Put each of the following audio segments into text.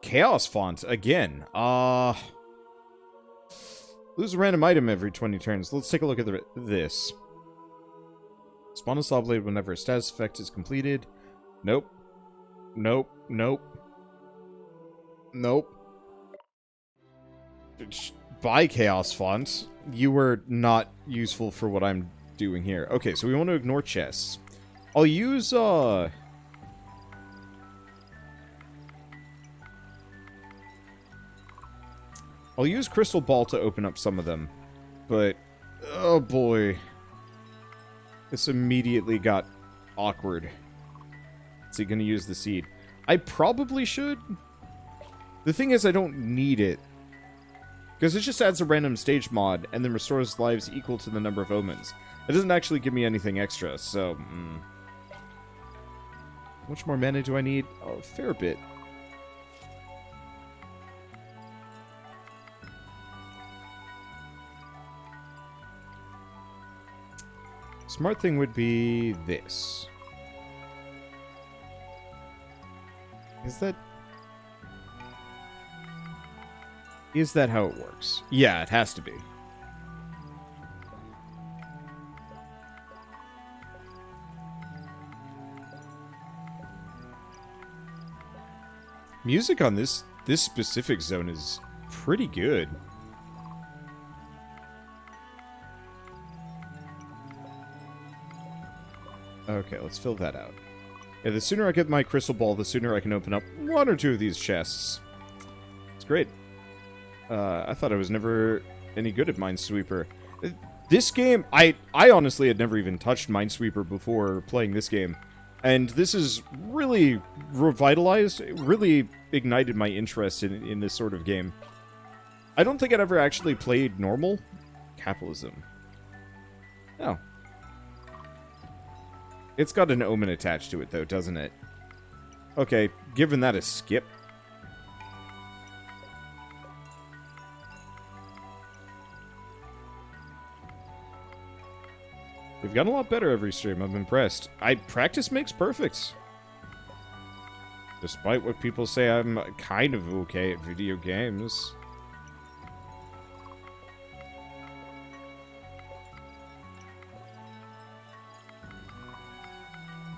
Chaos font again. Lose a random item every 20 turns. Let's take a look at this. Spawn a saw blade whenever a status effect is completed. Nope. Nope. Nope. Nope. Buy chaos font. You were not useful for what I'm doing here. Okay, so we want to ignore chests. I'll use, I'll use Crystal Ball to open up some of them. But, oh boy. This immediately got awkward. Is he going to use the seed? I probably should. The thing is, I don't need it. Because it just adds a random stage mod, and then restores lives equal to the number of omens. It doesn't actually give me anything extra, so... How much more mana do I need? Oh, a fair bit. Smart thing would be this. Is that how it works? Yeah, it has to be. Music on this specific zone is pretty good. Okay, let's fill that out. Yeah, the sooner I get my crystal ball, the sooner I can open up one or two of these chests. It's great. I thought I was never any good at Minesweeper. This game, I honestly had never even touched Minesweeper before playing this game. And this has really revitalized, really ignited my interest in this sort of game. I don't think I'd ever actually played normal capitalism. Oh. It's got an omen attached to it, though, doesn't it? Okay, giving that a skip. We've gotten a lot better every stream. I'm impressed. Practice makes perfect. Despite what people say, I'm kind of okay at video games.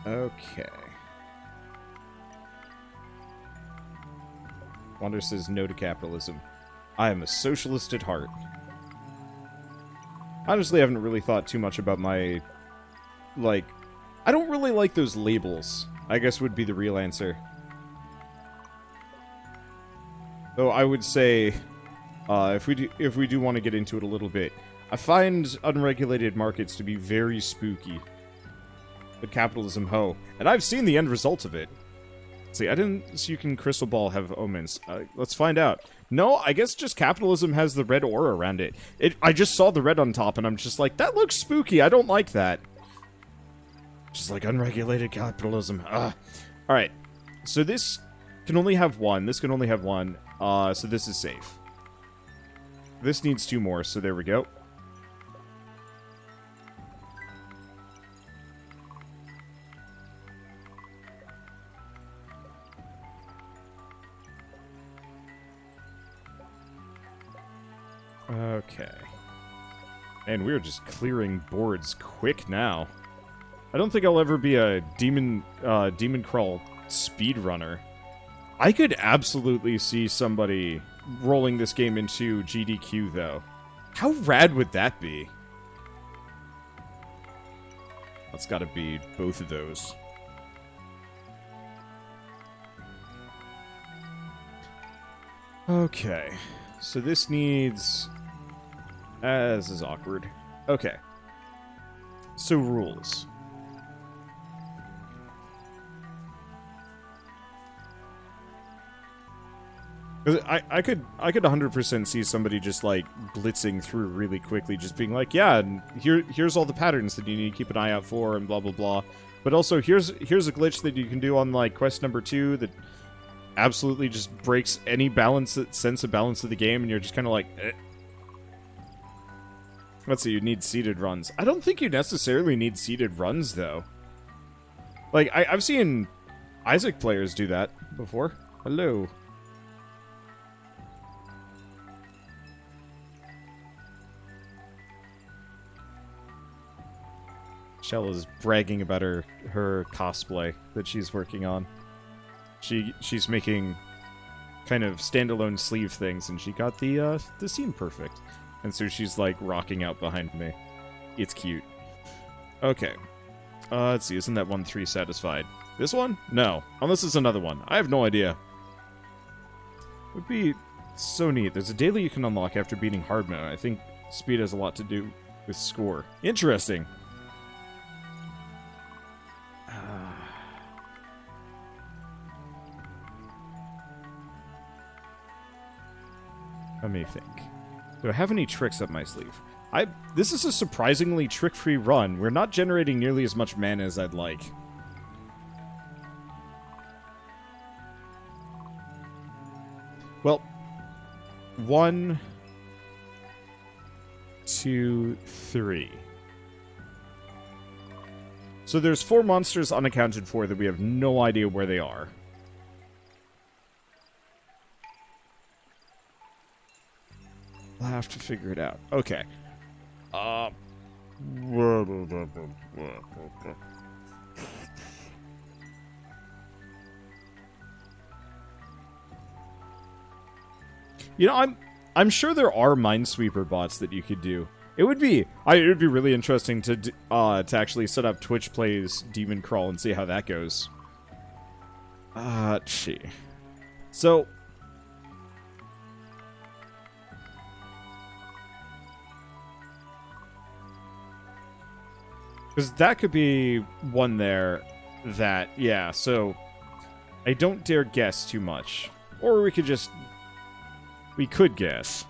Okay. Wander says no to capitalism. I am a socialist at heart. Honestly, I haven't really thought too much about my... Like... I don't really like those labels, I guess would be the real answer. Though I would say, if we do want to get into it a little bit, I find unregulated markets to be very spooky. But capitalism, ho. And I've seen the end result of it. See, I didn't see you can crystal ball have omens. Let's find out. No, I guess just capitalism has the red aura around it. I just saw the red on top, and I'm just like, that looks spooky. I don't like that. Just like unregulated capitalism. Alright. So this can only have one. This can only have one. So this is safe. This needs two more, so there we go. Okay. And we're just clearing boards quick now. I don't think I'll ever be a DemonCrawl speedrunner. I could absolutely see somebody rolling this game into GDQ, though. How rad would that be? That's gotta be both of those. Okay. So this needs... This is awkward. Okay. So rules. I could 100% see somebody just like blitzing through really quickly, just being like, yeah, and here's all the patterns that you need to keep an eye out for, and blah blah blah. But also here's a glitch that you can do on like quest number 2 that absolutely just breaks any sense of balance of the game, and you're just kind of like, eh. Let's see, you need seeded runs. I don't think you necessarily need seeded runs, though. Like, I've seen Isaac players do that before. Hello. Shell is bragging about her cosplay that she's working on. She's making kind of standalone sleeve things, and she got the seam perfect. And so she's like rocking out behind me. It's cute. Okay. Let's see, isn't that 1-3 satisfied? This one? No. Unless it's another one. I have no idea. It would be so neat. There's a daily you can unlock after beating hard mode. I think speed has a lot to do with score. Interesting. Let me think. Do I have any tricks up my sleeve? This is a surprisingly trick-free run. We're not generating nearly as much mana as I'd like. Well, 1, 2, 3. So there's 4 monsters unaccounted for that we have no idea where they are. We'll have to figure it out. Okay. You know, I'm sure there are Minesweeper bots that you could do. It would be really interesting to actually set up Twitch Plays DemonCrawl and see how that goes. Gee. So because that could be one there that, yeah, so I don't dare guess too much. Or we could just... We could guess.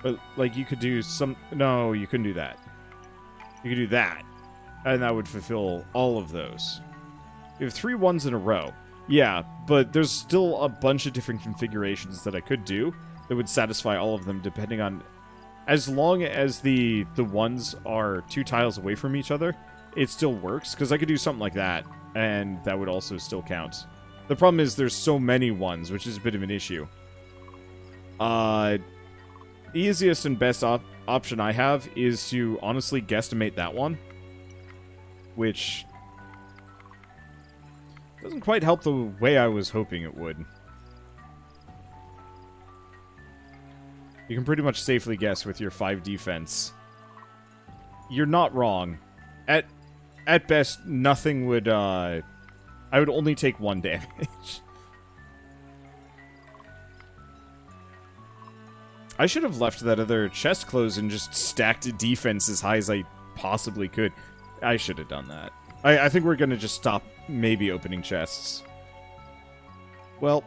But, like, you could do some... No, you couldn't do that. You could do that. And that would fulfill all of those. You have 3 ones in a row. Yeah, but there's still a bunch of different configurations that I could do that would satisfy all of them depending on... As long as the ones are 2 tiles away from each other, it still works, because I could do something like that, and that would also still count. The problem is there's so many ones, which is a bit of an issue. Easiest and best option I have is to honestly guesstimate that one, which... doesn't quite help the way I was hoping it would. You can pretty much safely guess with your 5 defense. You're not wrong. At best, nothing would, I would only take 1 damage. I should have left that other chest closed and just stacked defense as high as I possibly could. I should have done that. I think we're gonna just stop maybe opening chests. Well...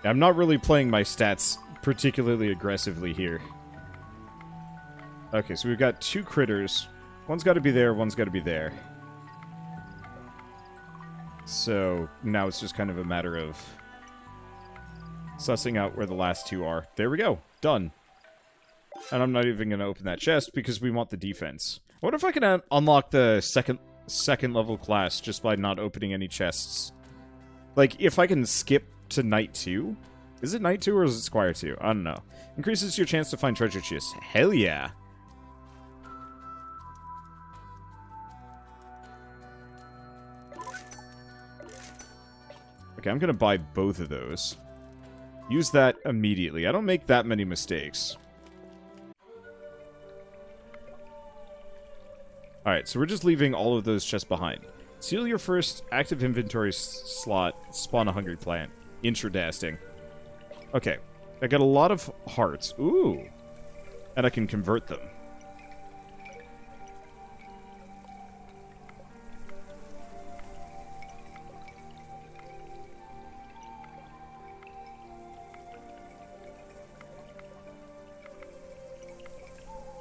I'm not really playing my stats particularly aggressively here. Okay, so we've got 2 critters. One's got to be there, one's got to be there. So now it's just kind of a matter of sussing out where the last 2 are. There we go. Done. And I'm not even going to open that chest because we want the defense. I wonder if I can unlock the second level class just by not opening any chests. Like, if I can skip to Night 2? Is it Night 2 or is it Squire 2? I don't know. Increases your chance to find treasure chests. Hell yeah. Okay, I'm gonna buy both of those. Use that immediately. I don't make that many mistakes. Alright, so we're just leaving all of those chests behind. Seal your first active inventory slot. Spawn a hungry plant. Intradasting. Okay. I got a lot of hearts. Ooh. And I can convert them.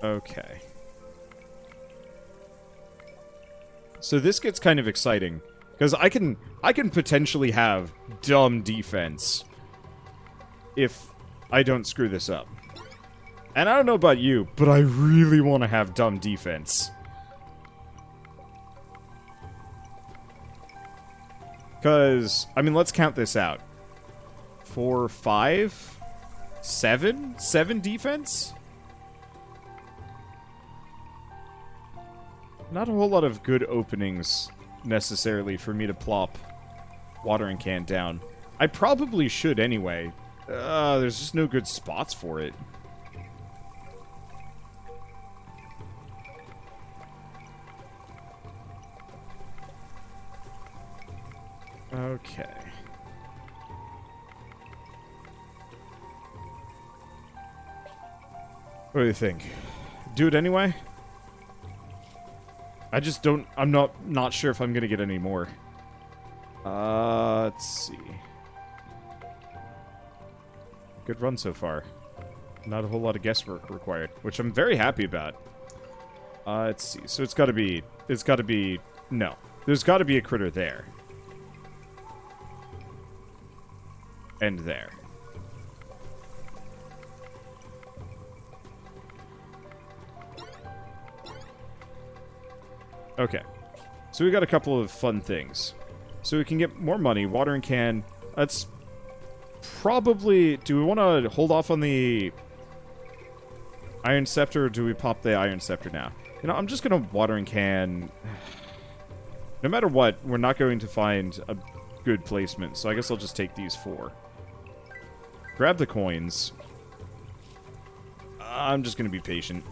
Okay. So this gets kind of exciting, because I can potentially have dumb defense. if I don't screw this up. And I don't know about you, but I really want to have dumb defense. Because, I mean, let's count this out. 4, 5, 7? 7 defense? Not a whole lot of good openings, necessarily, for me to plop watering can down. I probably should anyway. There's just no good spots for it. Okay. What do you think? Do it anyway? I just don't... I'm not sure if I'm gonna get any more. Let's see. Good run so far. Not a whole lot of guesswork required, which I'm very happy about. Let's see. So it's gotta be... No. There's gotta be a critter there. And there. Okay. So we got a couple of fun things. So we can get more money. Watering can. That's probably... Do we want to hold off on the Iron Scepter, or do we pop the Iron Scepter now? You know, I'm just going to watering can... No matter what, we're not going to find a good placement, so I guess I'll just take these 4. Grab the coins. I'm just going to be patient.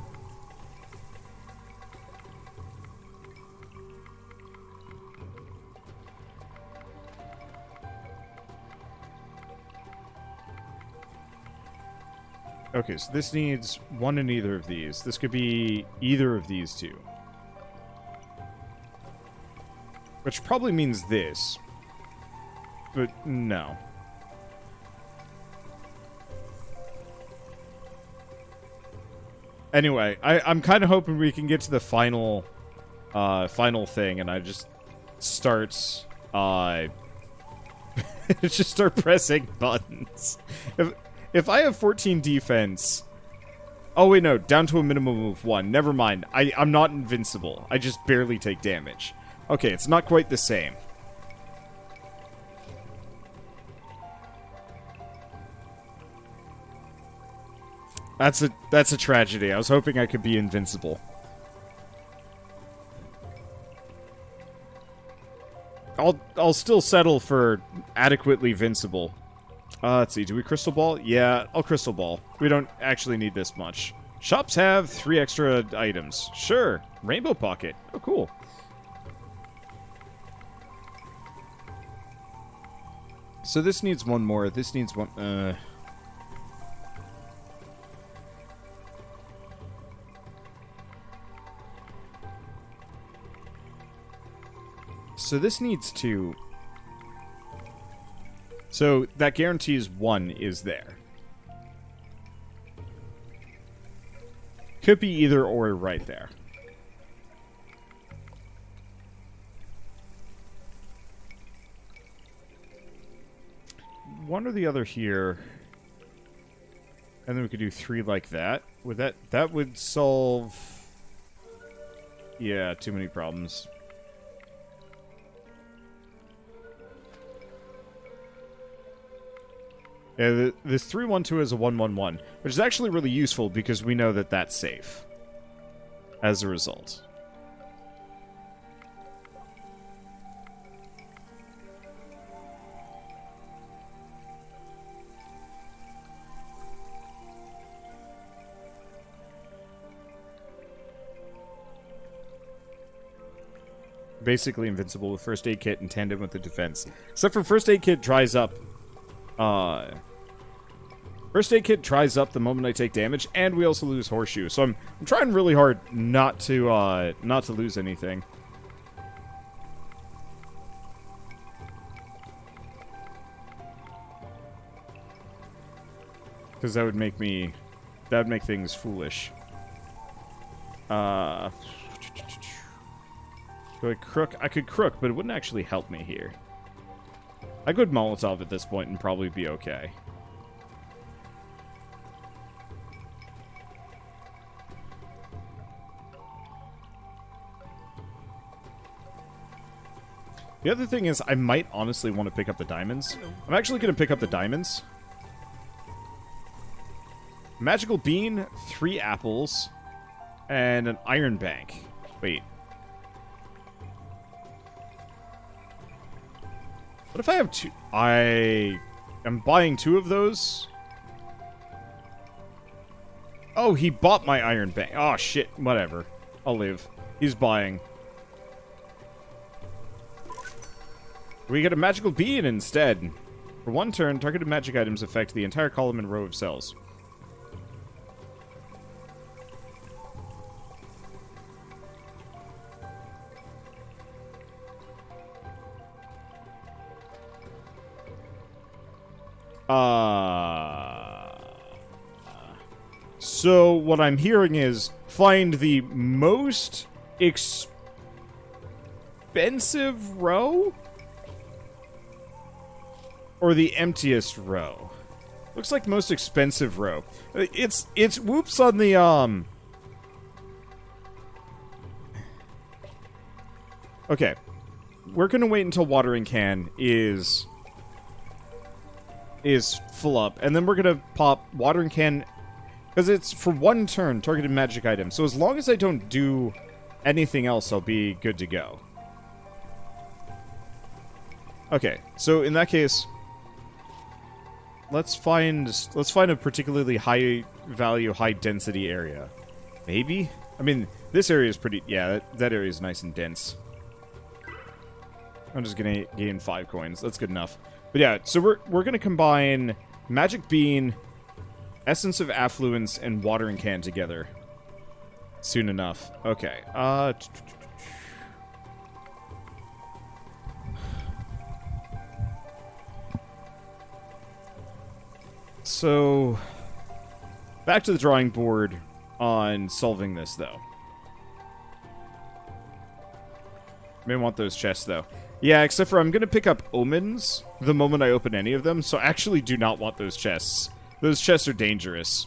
Okay, so this needs one in either of these. This could be either of these two. Which probably means this. But no. Anyway, I'm kind of hoping we can get to the final thing, and I just start, just start pressing buttons. If I have 14 defense... Oh, wait, no. Down to a minimum of 1. Never mind. I'm not invincible. I just barely take damage. Okay, it's not quite the same. That's a tragedy. I was hoping I could be invincible. I'll still settle for adequately vincible. Let's see. Do we crystal ball? Yeah, I'll crystal ball. We don't actually need this much. Shops have 3 extra items. Sure. Rainbow pocket. Oh, cool. So this needs one more. This needs one... So this needs 2. So that guarantees 1 is there. Could be either or right there. One or the other here. And then we could do 3 like that. Would that would solve... Yeah, too many problems. Yeah, this 3-1-2 is a 1-1-1, which is actually really useful because we know that that's safe. As a result. Basically invincible with first aid kit in tandem with the defense. Except for first aid kit dries up. First aid kit dries up the moment I take damage, and we also lose horseshoe. So I'm trying really hard not to lose anything. Because that would make things foolish. Do I crook? I could crook, but it wouldn't actually help me here. I could Molotov at this point and probably be okay. The other thing is, I might honestly want to pick up the diamonds. I'm actually going to pick up the diamonds. Magical bean, 3 apples, and an iron bank. Wait. What if I have 2? I am buying 2 of those. Oh, he bought my iron bank. Oh, shit. Whatever. I'll live. He's buying. We get a magical bean instead. For 1 turn, targeted magic items affect the entire column and row of cells. So what I'm hearing is find the most expensive row? Or the emptiest row? Looks like most expensive row. It's whoops on the Okay. We're gonna wait until watering can is full up, and then we're gonna pop watering can because it's for 1 turn targeted magic item. So as long as I don't do anything else, I'll be good to go. Okay, so in that case, let's find a particularly high value, high density area. Maybe? I mean, this area is pretty, yeah, that area is nice and dense. I'm just gonna gain 5 coins. That's good enough. But yeah, so we're gonna combine Magic Bean, Essence of Affluence, and Watering Can together. Soon enough. Okay. So, back to the drawing board on solving this, though. May want those chests, though. Yeah, except for I'm going to pick up omens the moment I open any of them, so I actually do not want those chests. Those chests are dangerous.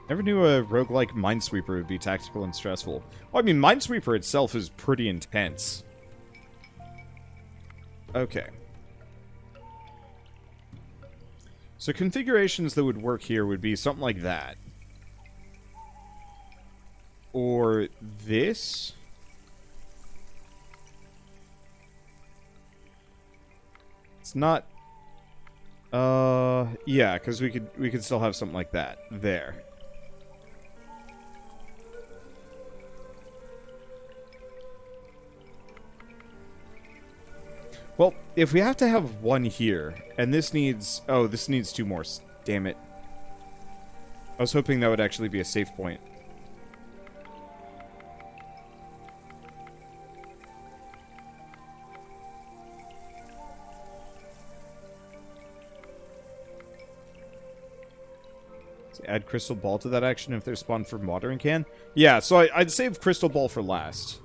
Never knew a roguelike Minesweeper would be tactical and stressful. Well, I mean, Minesweeper itself is pretty intense. Okay. So configurations that would work here would be something like that. Or this. It's not... yeah, because we could still have something like that. There. Well, if we have to have 1 here, and this needs... Oh, this needs 2 more. Damn it. I was hoping that would actually be a safe point. So add Crystal Ball to that action if they're spawned from Watering Can? Yeah, so I'd save Crystal Ball for last.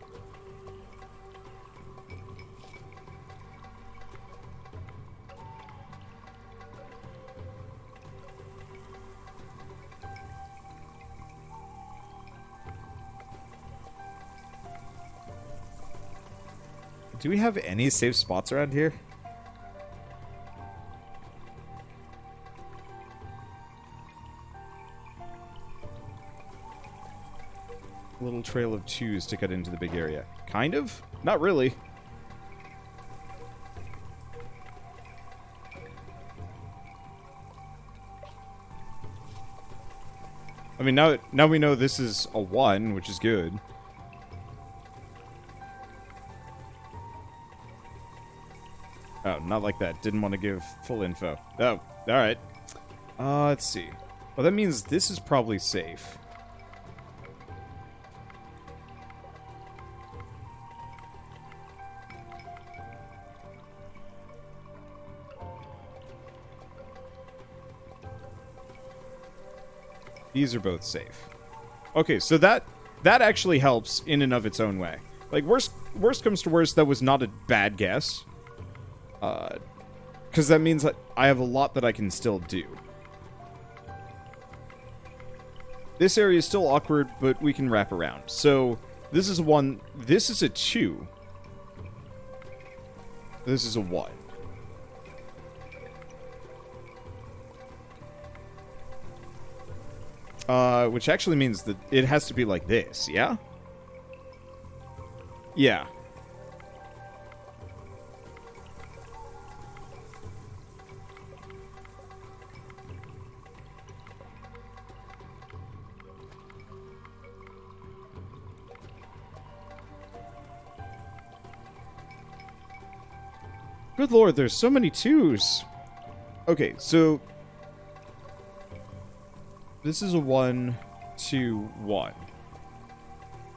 Do we have any safe spots around here? A little trail of 2s to cut into the big area. Kind of? Not really. I mean, now we know this is a 1, which is good. Oh, not like that. Didn't want to give full info. Oh, alright. Let's see. Well, that means this is probably safe. These are both safe. Okay, so that actually helps in and of its own way. Like, worst comes to worst, that was not a bad guess. Because that means that I have a lot that I can still do. This area is still awkward, but we can wrap around. So, this is a 1. This is a 2. This is a 1. Which actually means that it has to be like this, yeah? Yeah. Good lord, there's so many 2s. Okay, so this is a 1, 2, 1.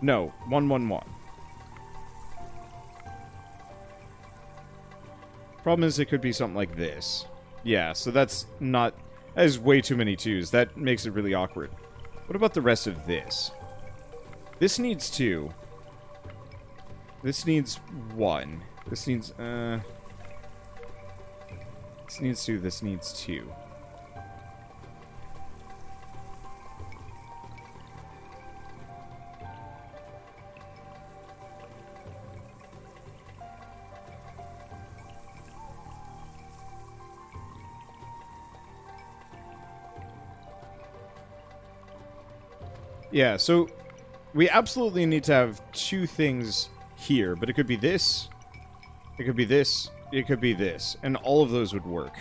No, 1, 1, 1. Problem is, it could be something like this. Yeah, so that's not... That is way too many 2s. That makes it really awkward. What about the rest of this? This needs 2. This needs 1. This needs... This needs 2. This needs 2. Yeah, so we absolutely need to have 2 things here, but it could be this, it could be this, it could be this, and all of those would work.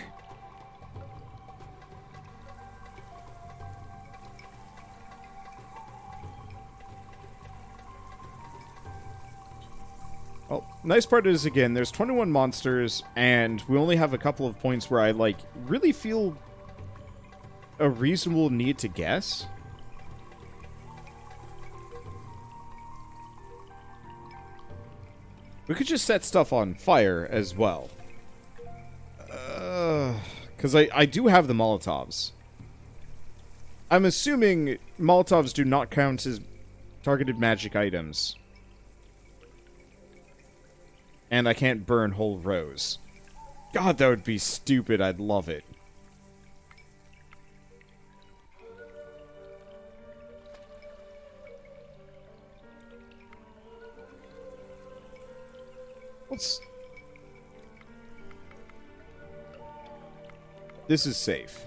Well, nice part is, again, there's 21 monsters, and we only have a couple of points where I, like, really feel a reasonable need to guess. We could just set stuff on fire as well. Because I do have the Molotovs. I'm assuming Molotovs do not count as targeted magic items. And I can't burn whole rows. God, that would be stupid. I'd love it. This is safe.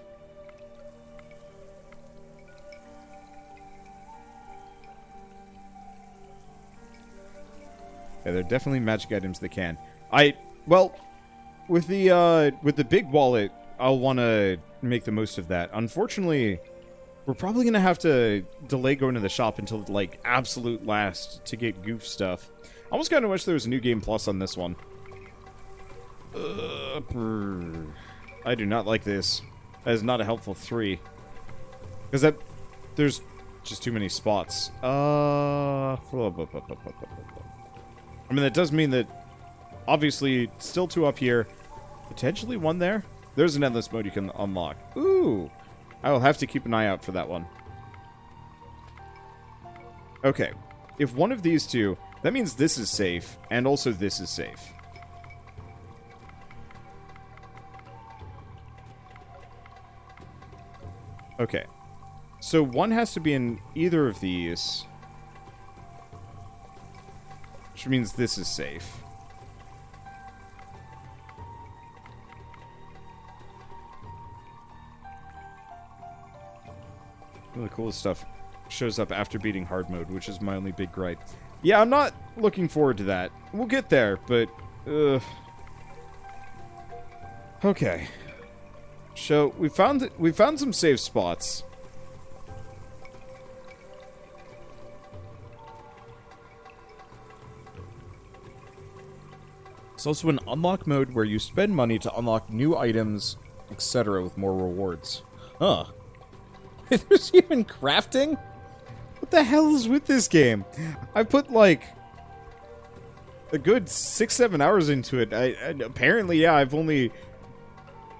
Yeah, they're definitely magic items that can. Well, with the big wallet, I'll want to make the most of that. Unfortunately, we're probably going to have to delay going to the shop until, like, absolute last to get goof stuff. I almost kind of wish there was a New Game Plus on this one. I do not like this. That is not a helpful 3. Because there's just too many spots. I mean, that does mean that, obviously, still 2 up here. Potentially 1 there. There's an endless mode you can unlock. Ooh! I will have to keep an eye out for that one. Okay. If one of these 2... That means this is safe, and also this is safe. Okay. So 1 has to be in either of these. Which means this is safe. One of the coolest stuff shows up after beating hard mode, which is my only big gripe. Yeah, I'm not looking forward to that. We'll get there, but... Okay. So, we found some safe spots. It's also an unlock mode where you spend money to unlock new items, etc. with more rewards. Huh. There's even crafting? What the hell is with this game? I put, like, a good 6-7 hours into it. And apparently, yeah, I've only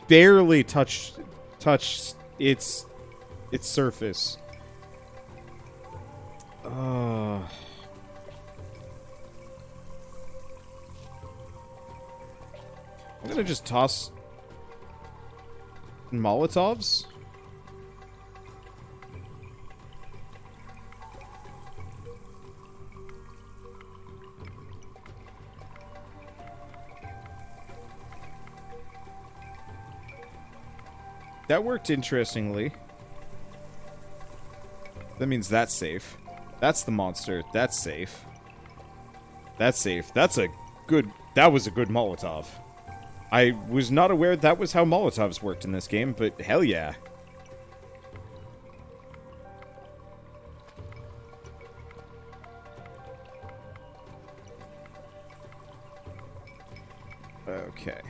barely touched its surface. I'm gonna just toss Molotovs. That worked interestingly. That means that's safe. That's the monster. That's safe. That's safe. That was a good Molotov. I was not aware that was how Molotovs worked in this game, but hell yeah. Okay.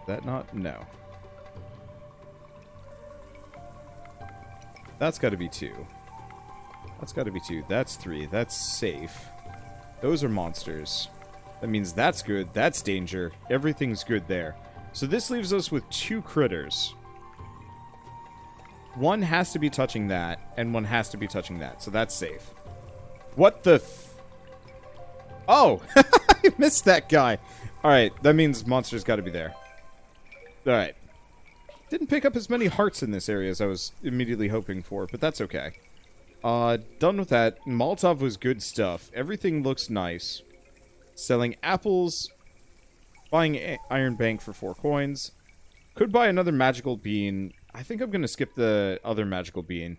That not? No. That's gotta be 2. That's gotta be 2. That's 3. That's safe. Those are monsters. That means that's good. That's danger. Everything's good there. So this leaves us with 2 critters. One has to be touching that, and one has to be touching that. So that's safe. What the Oh! I missed that guy. Alright, that means monsters gotta be there. Alright. Didn't pick up as many hearts in this area as I was immediately hoping for, but that's okay. Done with that. Molotov was good stuff. Everything looks nice. Selling apples. Buying Iron Bank for 4 coins. Could buy another magical bean. I think I'm going to skip the other magical bean.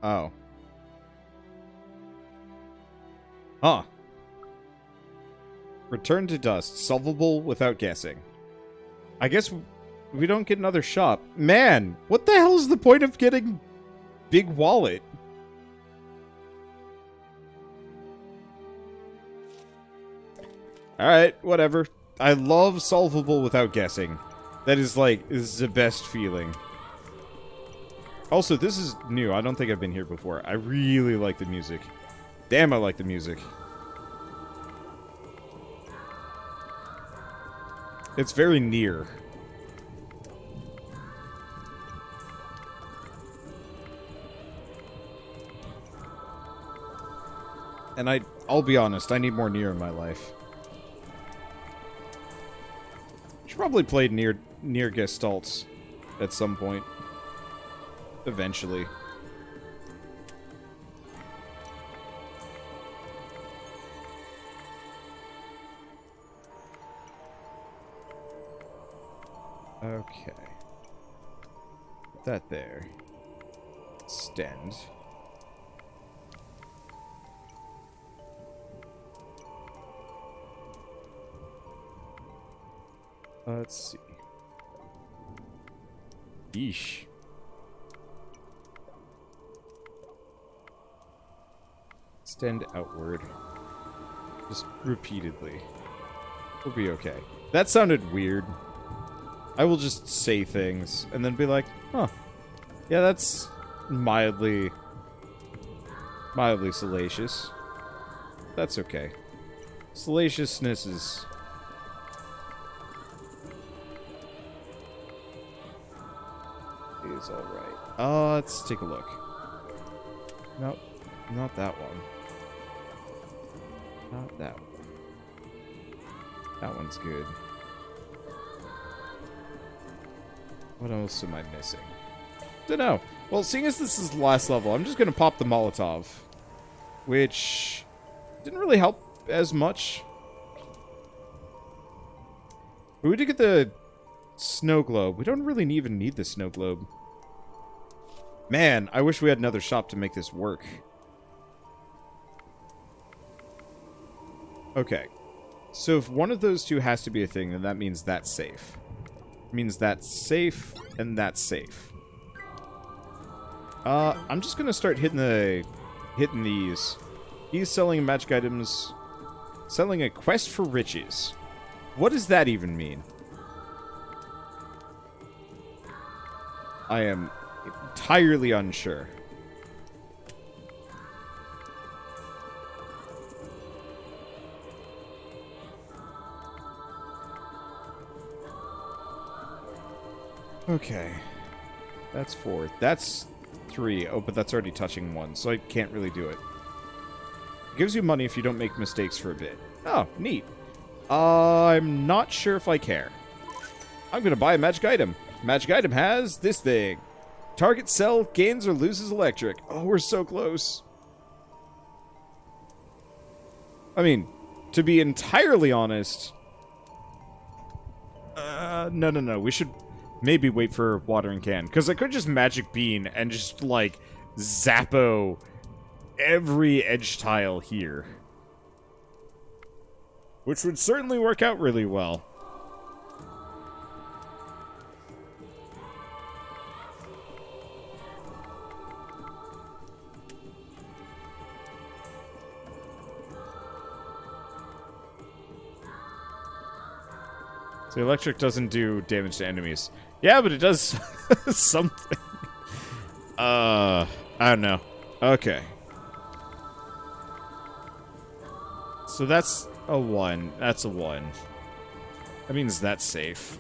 Oh. Huh. Return to dust. Solvable without guessing. I guess we don't get another shop. Man, what the hell is the point of getting big wallet? Alright, whatever. I love solvable without guessing. That is like, is the best feeling. Also, this is new. I don't think I've been here before. I really like the music. Damn, I like the music. It's very near. And I'll be honest, I need more near in my life. Should probably play near Gestalts at some point. Eventually. Okay. Put that there. Extend. Let's see. Yeesh. Extend outward. Just repeatedly. We'll be okay. That sounded weird. I will just say things and then be like, huh. Yeah, that's mildly salacious. That's okay. Salaciousness is alright. Let's take a look. Nope. Not that one. Not that one. That one's good. What else am I missing? Dunno. Well, seeing as this is the last level, I'm just gonna pop the Molotov. Which didn't really help as much. But we did get the snow globe. We don't really even need the snow globe. Man, I wish we had another shop to make this work. Okay. So if one of those two has to be a thing, then that means that's safe. It means that's safe, and that's safe. I'm just gonna start hitting these. He's selling magic items. Selling a quest for riches. What does that even mean? I am entirely unsure. Okay. That's 4. That's 3. Oh, but that's already touching 1, so I can't really do it. It gives you money if you don't make mistakes for a bit. Oh, neat. I'm not sure if I care. I'm gonna buy a magic item. Magic item has this thing. Target cell gains or loses electric. Oh, we're so close. I mean, to be entirely honest... no. We should maybe wait for watering can. Because I could just magic bean and just, like, zappo every edge tile here. Which would certainly work out really well. So electric doesn't do damage to enemies. Yeah, but it does something. I don't know. Okay. So that's a 1. That's a 1. That means that's safe.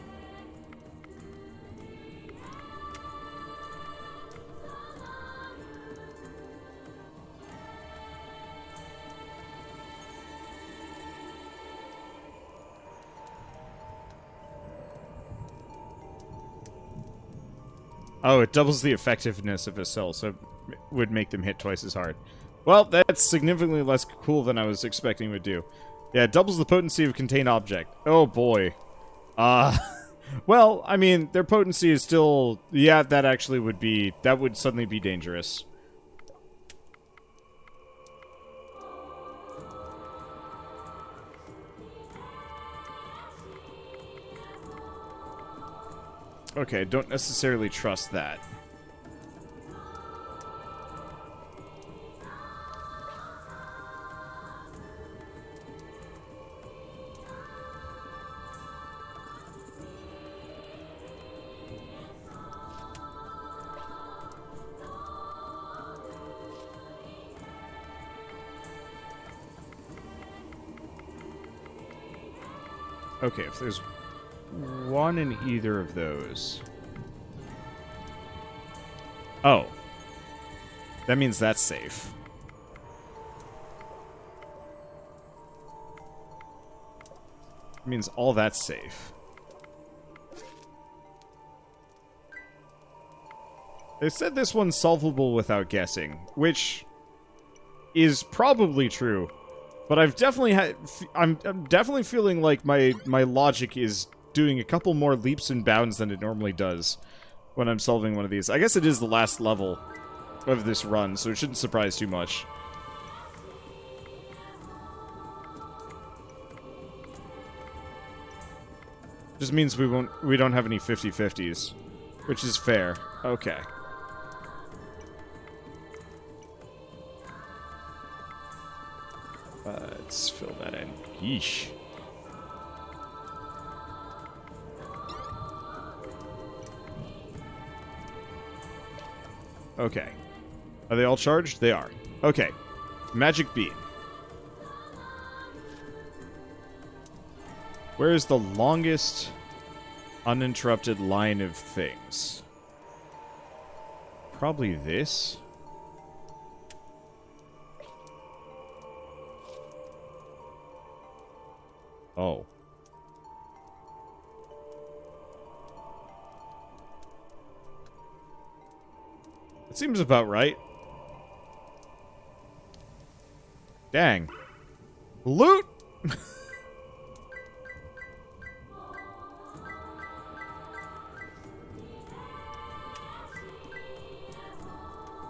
Oh, it doubles the effectiveness of a cell, so it would make them hit twice as hard. Well, that's significantly less cool than I was expecting it would do. Yeah, it doubles the potency of contained object. Oh, boy. Well, I mean, their potency is still... Yeah, that actually would be... That would suddenly be dangerous. Okay, don't necessarily trust that. Okay, if there's one in either of those. Oh. That means that's safe. It means all that's safe. They said this one's solvable without guessing, which is probably true. But I've definitely had... I'm definitely feeling like my logic is doing a couple more leaps and bounds than it normally does when I'm solving one of these. I guess it is the last level of this run, so it shouldn't surprise too much. Just means we don't have any 50-50s, which is fair. Okay. Let's fill that in. Yeesh. Okay. Are they all charged? They are. Okay. Magic beam. Where is the longest uninterrupted line of things? Probably this. Oh. It seems about right. Dang. Loot!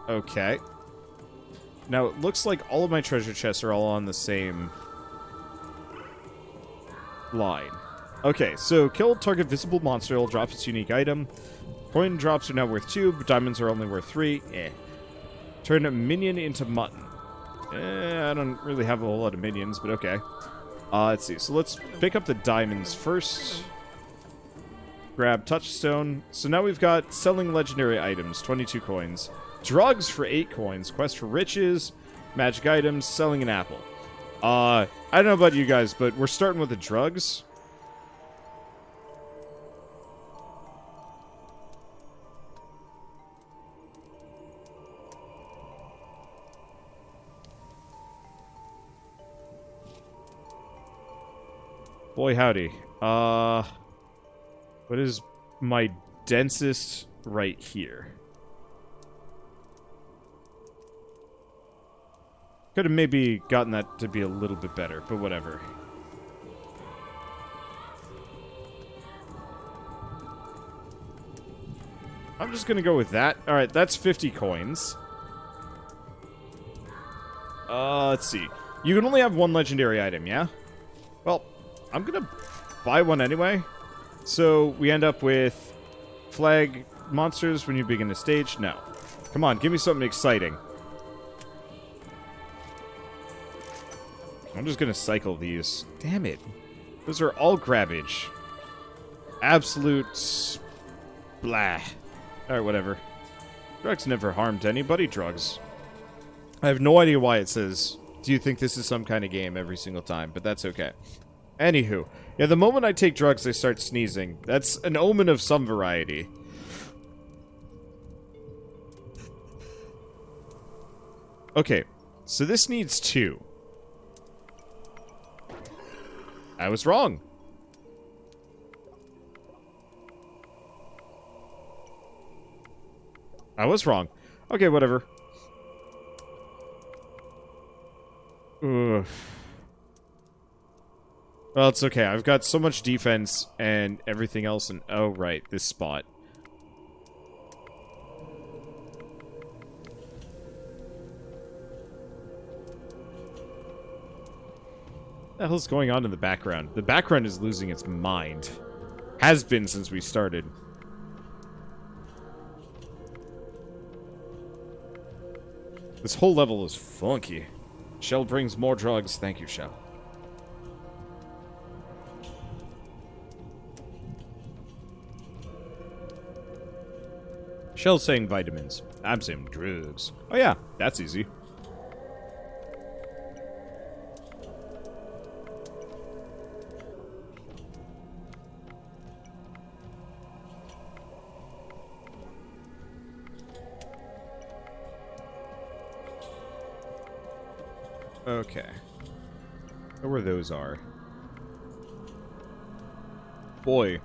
Okay. Now, it looks like all of my treasure chests are all on the same line. Okay, so kill target visible monster, it'll drop its unique item. Coin drops are now worth 2, but diamonds are only worth 3. Turn a minion into mutton. I don't really have a whole lot of minions, but okay. Let's see. So let's pick up the diamonds first. Grab touchstone. So now we've got selling legendary items, 22 coins. Drugs for 8 coins. Quest for riches. Magic items. Selling an apple. I don't know about you guys, but we're starting with the drugs. Boy howdy. What is my densest right here? Could have maybe gotten that to be a little bit better, but whatever. I'm just gonna go with that. Alright, that's 50 coins. Let's see. You can only have one legendary item, yeah? Well, I'm gonna buy one anyway. So, we end up with flag monsters when you begin the stage. No. Come on, give me something exciting. I'm just gonna cycle these. Damn it. Those are all grabbage. Absolute blah. Alright, whatever. Drugs never harmed anybody. Drugs. I have no idea why it says, do you think this is some kind of game every single time, but that's okay. Anywho. Yeah, the moment I take drugs, I start sneezing. That's an omen of some variety. Okay, so this needs 2. I was wrong. I was wrong. Okay, whatever. Ugh. Well, it's okay. I've got so much defense and everything else and... Oh, right. This spot. What the hell's going on in the background? The background is losing its mind. Has been since we started. This whole level is funky. Shell brings more drugs. Thank you, Shell. Shell's saying vitamins. I'm saying drugs. Oh yeah, that's easy. Okay. Know where those are. Boy.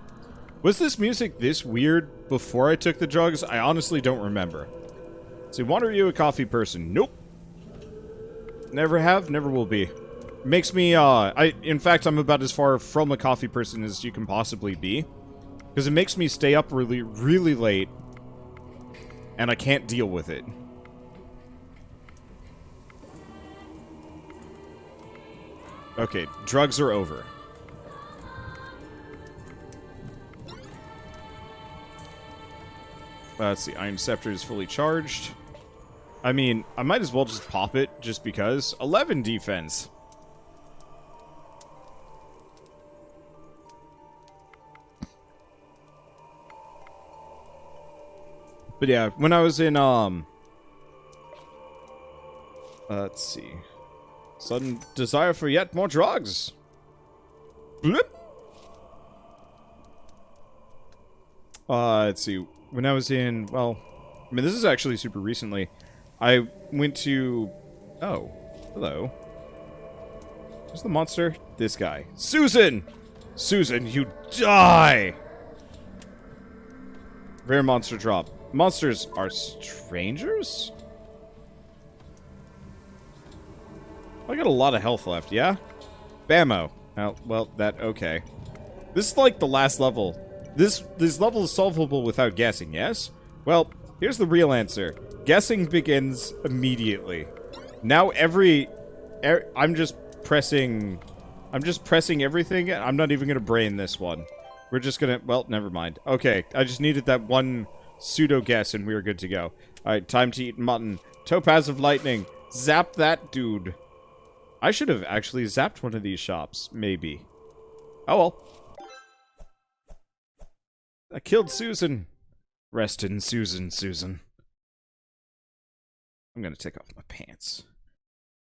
Was this music this weird before I took the drugs? I honestly don't remember. So, are you a coffee person? Nope. Never have, never will be. Makes me, in fact, I'm about as far from a coffee person as you can possibly be. Because it makes me stay up really, really late. And I can't deal with it. Okay, drugs are over. Let's see, Iron Scepter is fully charged. I mean, I might as well just pop it, just because. 11 defense. But yeah, when I was in, let's see. Sudden desire for yet more drugs. Blip. Let's see. When I was in, well, I mean, this is actually super recently. I went to... Oh, hello. Who's the monster? This guy. Susan! Susan, you die! Rare monster drop. Monsters are strangers? I got a lot of health left, yeah? Bammo. Oh, well, that, okay. This is like the last level. This level is solvable without guessing, yes? Well, here's the real answer. Guessing begins immediately. Now I'm just pressing everything. I'm not even gonna brain this one. We're just gonna, well, never mind. Okay, I just needed that one pseudo guess and we were good to go. Alright, time to eat mutton. Topaz of lightning. Zap that dude. I should have actually zapped one of these shops, maybe. Oh well. I killed Susan. Rest in Susan, Susan. I'm gonna take off my pants.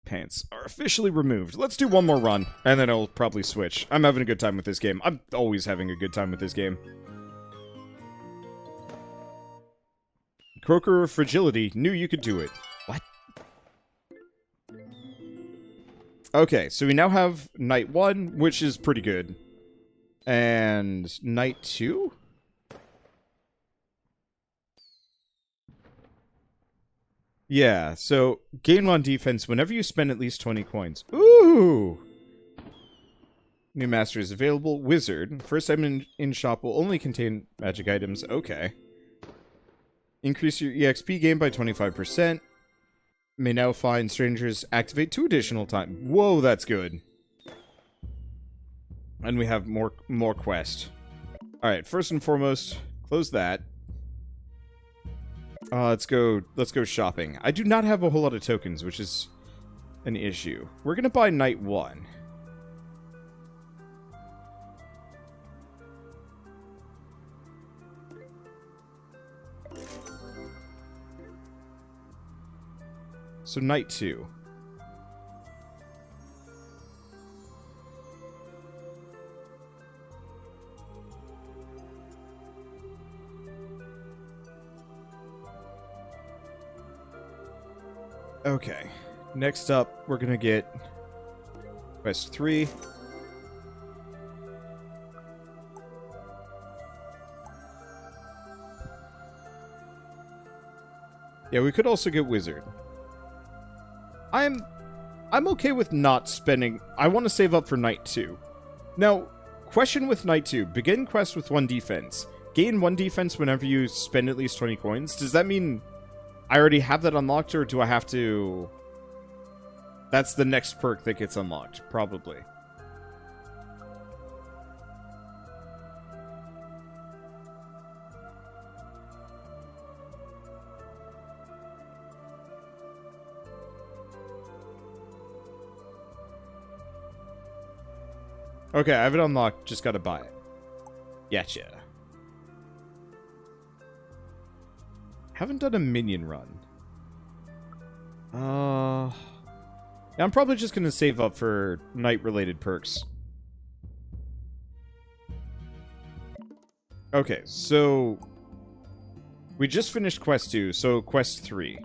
Pants are officially removed. Let's do one more run, and then I'll probably switch. I'm having a good time with this game. I'm always having a good time with this game. Croaker of Fragility. Knew you could do it. What? Okay, so we now have Night 1, which is pretty good. And night 2? Yeah, so gain 1 defense whenever you spend at least 20 coins. Ooh! New master is available. Wizard. First item in shop will only contain magic items. Okay. Increase your EXP gain by 25%. May now find strangers. Activate 2 additional times. Whoa, that's good. And we have more quest. Alright, first and foremost, close that. Let's go shopping. I do not have a whole lot of tokens, which is an issue. We're gonna buy night 1. So night 2. Okay. Next up, we're gonna get quest 3. Yeah, we could also get Wizard. I'm okay with not spending. I want to save up for night 2. Now, question with night 2. Begin quest with 1 defense. Gain 1 defense whenever you spend at least 20 coins. Does that mean I already have that unlocked, or do I have to... That's the next perk that gets unlocked, probably. Okay, I have it unlocked, just gotta buy it. Gotcha. Haven't done a minion run. Yeah, I'm probably just gonna save up for night-related perks. Okay, so... We just finished quest 2, so quest 3.